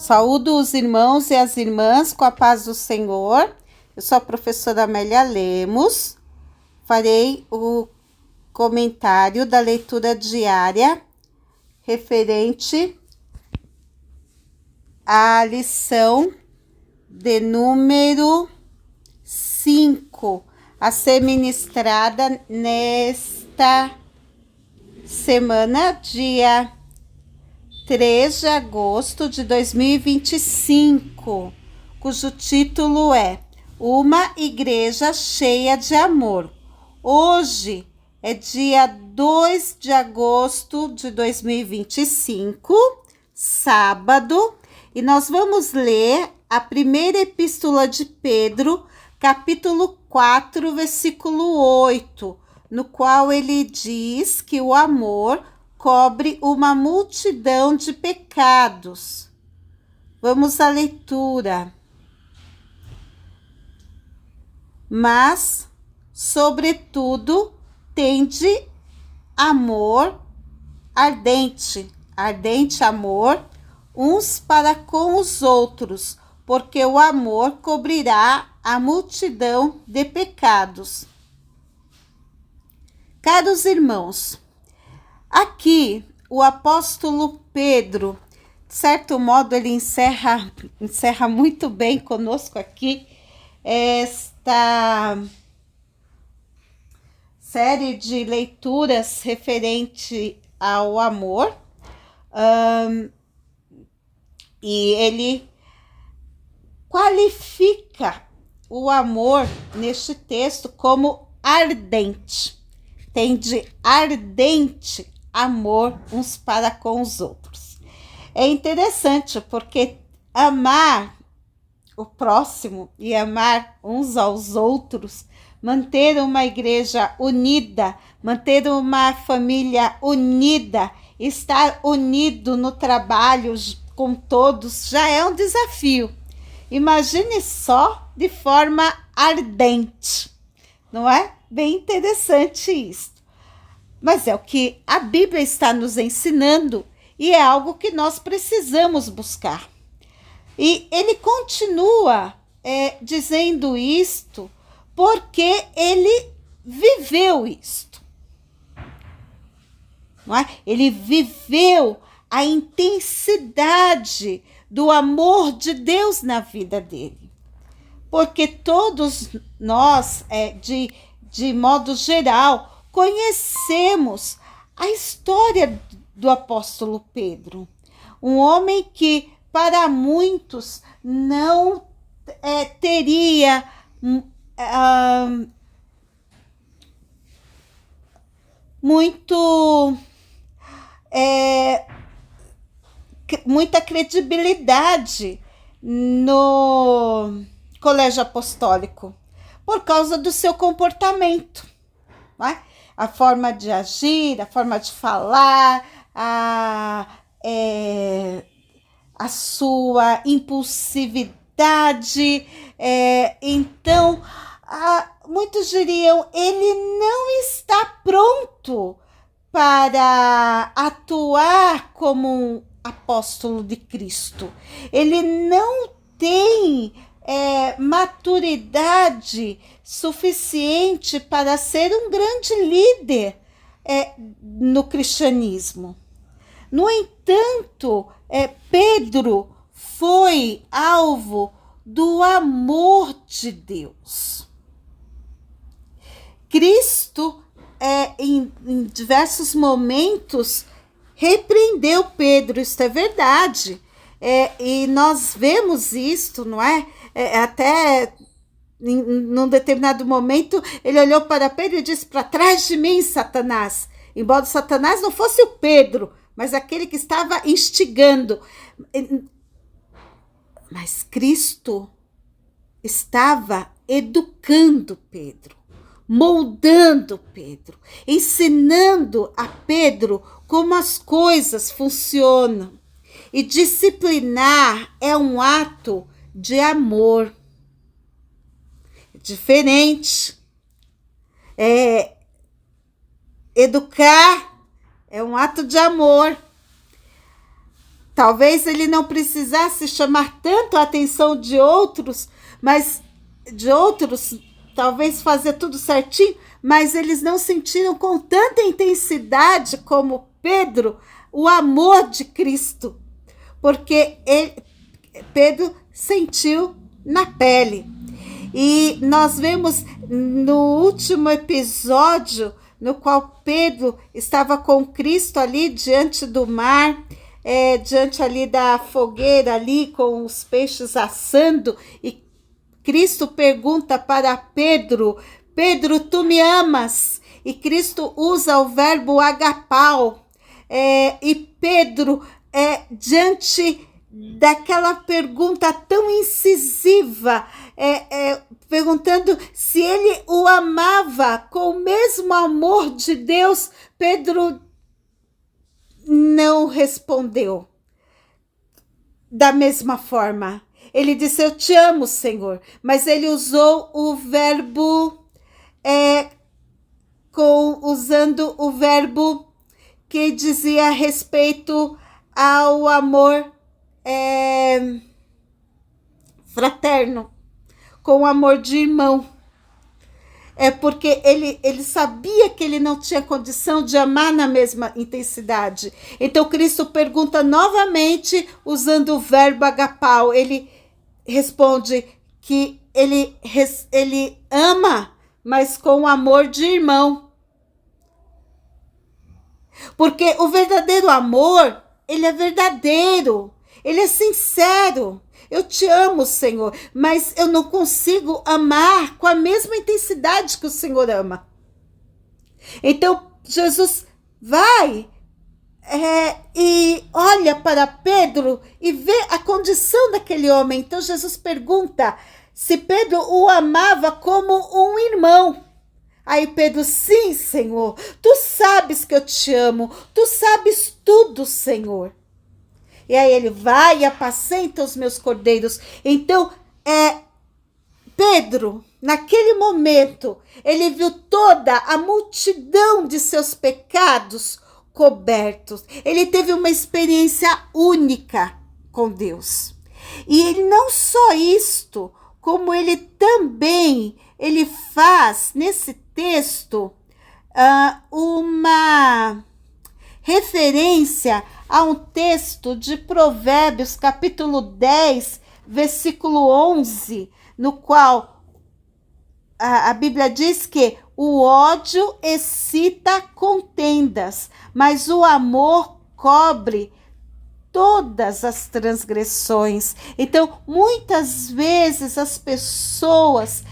Saúdo os irmãos e as irmãs com a paz do Senhor. Eu sou a professora Amélia Lemos. Farei o comentário da leitura diária referente à lição de número 5, a ser ministrada nesta semana, dia 3 de agosto de 2025, cujo título é Uma Igreja Cheia de Amor. Hoje é dia 2 de agosto de 2025, sábado, e nós vamos ler a primeira epístola de Pedro, capítulo 4, versículo 8, no qual ele diz que o amor cobre uma multidão de pecados. Vamos à leitura. Mas, sobretudo, tende amor ardente amor uns para com os outros, porque o amor cobrirá a multidão de pecados. Caros irmãos, aqui o apóstolo Pedro, de certo modo, ele encerra muito bem conosco aqui esta série de leituras referente ao amor, e ele qualifica o amor neste texto como ardente. Tende ardente amor uns para com os outros. É interessante porque amar o próximo e amar uns aos outros, manter uma igreja unida, manter uma família unida, estar unido no trabalho com todos, já é um desafio. Imagine só de forma ardente, não é? Bem interessante isso. Mas é o que a Bíblia está nos ensinando e é algo que nós precisamos buscar. E ele continua dizendo isto porque ele viveu isto. Não é? Ele viveu a intensidade do amor de Deus na vida dele. Porque todos nós, de modo geral, conhecemos a história do apóstolo Pedro. Um homem que, para muitos, não teria muita credibilidade no colégio apostólico, por causa do seu comportamento, não é? A forma de agir, a forma de falar, a sua impulsividade. Então, muitos diriam, ele não está pronto para atuar como um apóstolo de Cristo. Ele não tem maturidade suficiente para ser um grande líder no cristianismo. No entanto, Pedro foi alvo do amor de Deus. Cristo, em diversos momentos, repreendeu Pedro, isso é verdade. E nós vemos isto, não é? Até num determinado momento, ele olhou para Pedro e disse: para trás de mim, Satanás. Embora Satanás não fosse o Pedro, mas aquele que estava instigando. Mas Cristo estava educando Pedro, moldando Pedro, ensinando a Pedro como as coisas funcionam. E disciplinar é um ato de amor. Diferente. Educar é um ato de amor. talvez ele não precisasse chamar tanto a atenção de outros, talvez fazer tudo certinho, mas eles não sentiram com tanta intensidade como Pedro o amor de Cristo, porque Pedro sentiu na pele. E nós vemos no último episódio, no qual Pedro estava com Cristo ali diante do mar, diante ali da fogueira ali com os peixes assando, e Cristo pergunta para Pedro: Pedro, tu me amas? E Cristo usa o verbo agapau, e Pedro, diante daquela pergunta tão incisiva, perguntando se ele o amava com o mesmo amor de Deus, Pedro não respondeu da mesma forma. Ele disse: eu te amo, Senhor, mas ele usou o verbo, usando o verbo que dizia respeito ao amor fraterno, com o amor de irmão. Porque ele sabia que ele não tinha condição de amar na mesma intensidade. Então Cristo pergunta novamente, usando o verbo agapau. Ele responde que ele ama, mas com o amor de irmão. Porque o verdadeiro amor, ele é verdadeiro, ele é sincero. Eu te amo, Senhor, mas eu não consigo amar com a mesma intensidade que o Senhor ama. Então, Jesus vai e olha para Pedro e vê a condição daquele homem. Então, Jesus pergunta se Pedro o amava como um irmão. Aí Pedro: sim, Senhor, tu sabes que eu te amo, tu sabes tudo, Senhor. E aí ele: vai e apacenta os meus cordeiros. Então, Pedro, naquele momento, ele viu toda a multidão de seus pecados cobertos. Ele teve uma experiência única com Deus. E ele não só isto, como ele também, ele faz nesse texto uma referência a um texto de Provérbios, capítulo 10, versículo 11, no qual a Bíblia diz que o ódio excita contendas, mas o amor cobre todas as transgressões. Então, muitas vezes as pessoas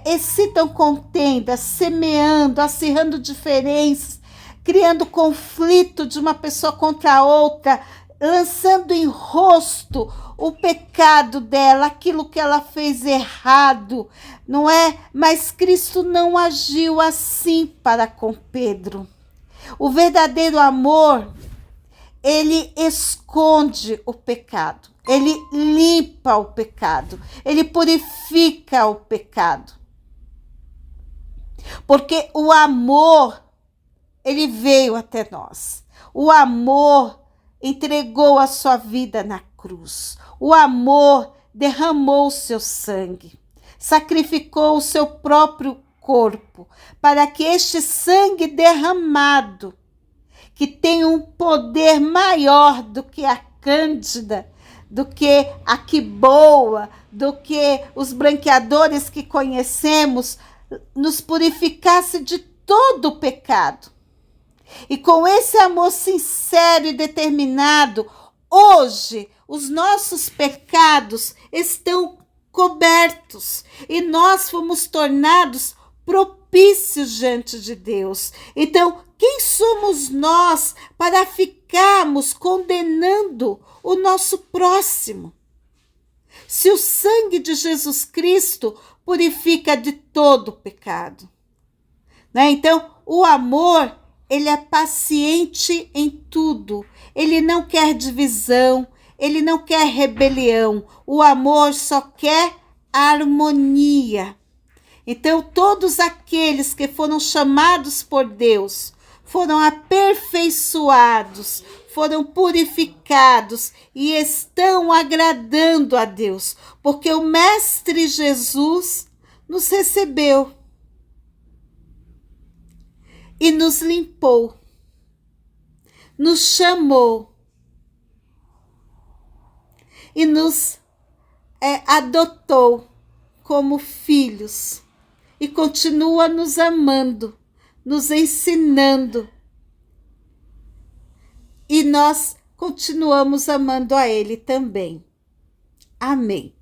excitam contendas, semeando, acirrando diferenças, criando conflito de uma pessoa contra a outra, lançando em rosto o pecado dela, aquilo que ela fez errado, não é? Mas Cristo não agiu assim para com Pedro. O verdadeiro amor, ele esconde o pecado, ele limpa o pecado, ele purifica o pecado. Porque o amor, ele veio até nós. O amor entregou a sua vida na cruz. O amor derramou o seu sangue, sacrificou o seu próprio corpo, para que este sangue derramado, que tem um poder maior do que a cândida, do que a quiboa, do que os branqueadores que conhecemos, nos purificasse de todo o pecado. E com esse amor sincero e determinado, hoje os nossos pecados estão cobertos e nós fomos tornados propícios diante de Deus. Então, quem somos nós para ficarmos condenando o nosso próximo? Se o sangue de Jesus Cristo purifica de todo o pecado, né? Então, o amor, ele é paciente em tudo. Ele não quer divisão, ele não quer rebelião. O amor só quer harmonia. Então, todos aqueles que foram chamados por Deus foram aperfeiçoados, foram purificados e estão agradando a Deus, porque o Mestre Jesus nos recebeu e nos limpou, nos chamou e nos adotou como filhos e continua nos amando, nos ensinando. E nós continuamos amando a Ele também. Amém.